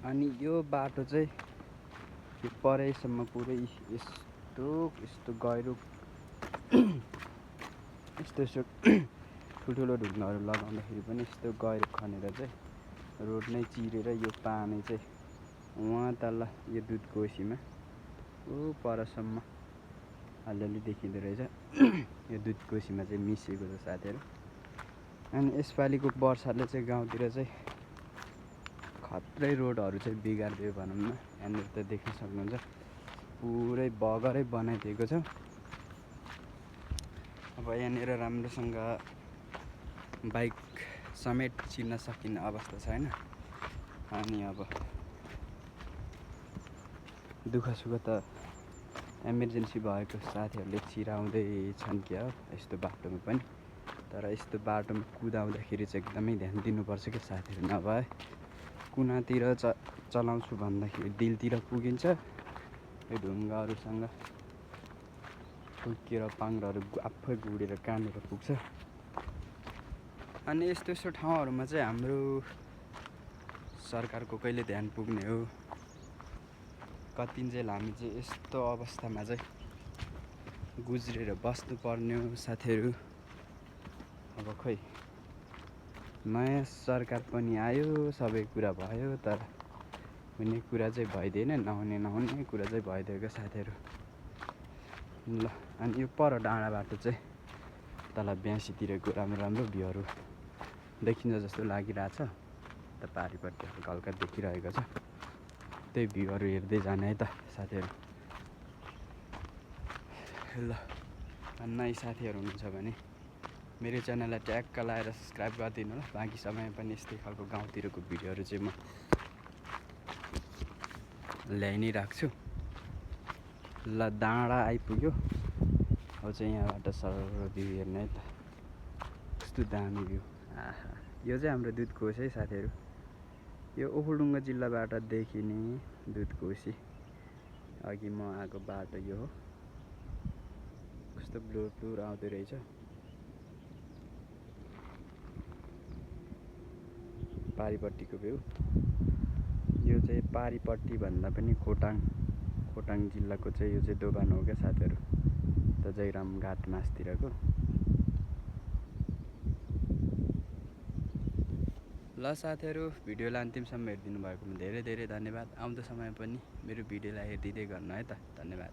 अनि यो बाटो चाहिँ यो परेसम्म पुरै यस्तो यस्तो गहिरो यस्तो यस्तो ठुल्ठुलो ढुङ्गाहरू लगाउँदाखेरि पनि यस्तो गहिरो खनेर चाहिँ रोड नै चिरेर यो पानी चाहिँ वहाँ तल यो दुध कोसीमा ऊ परसम्म अलिअलि देखिँदो रहेछ। यो दुध कोसीमा चाहिँ मिसिएको छ साथीहरू। अनि यसपालिको वर्षाले चाहिँ गाउँतिर चाहिँ खत्रै रोडहरू चाहिँ बिगारिदियो भनौँ न। यहाँनिर त देख्न सक्नुहुन्छ पुरै बगरै बनाइदिएको छ। अब यहाँनिर राम्रोसँग बाइक समेत चिर्न सकिने अवस्था छैन। अनि अब दुःख सुख त इमर्जेन्सी भएको साथीहरूले चिराउँदै छन् क्या हो यस्तो बाटोमा पनि। तर यस्तो बाटोमा कुदाउँदाखेरि चाहिँ एकदमै ध्यान दिनुपर्छ क्या साथीहरू। नभए कुनातिर चलाउँछु भन्दाखेरि दिलतिर पुगिन्छ। यो ढुङ्गाहरूसँग ठुक्किएर पाङ्ग्राहरू आफै गुडेर कानेर पुग्छ। अनि यस्तो यस्तो ठाउँहरूमा चाहिँ हाम्रो सरकारको कहिले ध्यान पुग्ने हो। कतिन्जेल हामी चाहिँ यस्तो अवस्थामा चाहिँ गुज्रेर बस्नुपर्ने हो साथीहरू। अब खोइ नयाँ सरकार पनि आयो, सबै कुरा भयो, तर हुने कुरा चाहिँ भइदिएन, नहुने कुरा चाहिँ भइदिएको साथीहरू। ल अनि यो पर डाँडा बाटो चाहिँ तल ब्यासीतिरको राम्रो राम्रो भ्यूहरू देखिन्छ जस्तो लागिरहेछ। त पारिपट्टि हल्का हल्का देखिरहेको छ। त्यही भ्यूहरू हेर्दै जाने है त साथीहरू। ल नयाँ साथीहरू हुनुहुन्छ भने मेरो च्यानललाई ट्याक्क लाएर सब्सक्राइब गरिदिनु होला। बाँकी समय पनि यस्तै खालको गाउँतिरको भिडियोहरू चाहिँ म ल्याइ नै राख्छु। ल डाँडा आइपुग्यो। अब चाहिँ यहाँबाट सरर भ्यू हेर्ने है त। कस्तो दामी भ्यू। आहा यो चाहिँ हाम्रो दुध कोसी है साथीहरू। यो ओखलढुङ्गा जिल्लाबाट देखिने दुध कोसी। अघि म आएको बाटो यो हो। कस्तो ब्लुर ब्लुर आउँदो रहेछ। पारिपट्टिको भ्यू यो चाहिँ पारिपट्टि भन्दा पनि खोटाङ जिल्लाको चाहिँ यो चाहिँ दोभान हो क्या साथीहरू। त जयराम घाट मासतिरको। ल साथीहरू भिडियोलाई अन्तिमसम्म हेरिदिनु भएकोमा धेरै धेरै धन्यवाद। आउँदो समय पनि मेरो भिडियोलाई हेरिदिँदै गर्नु है त। धन्यवाद।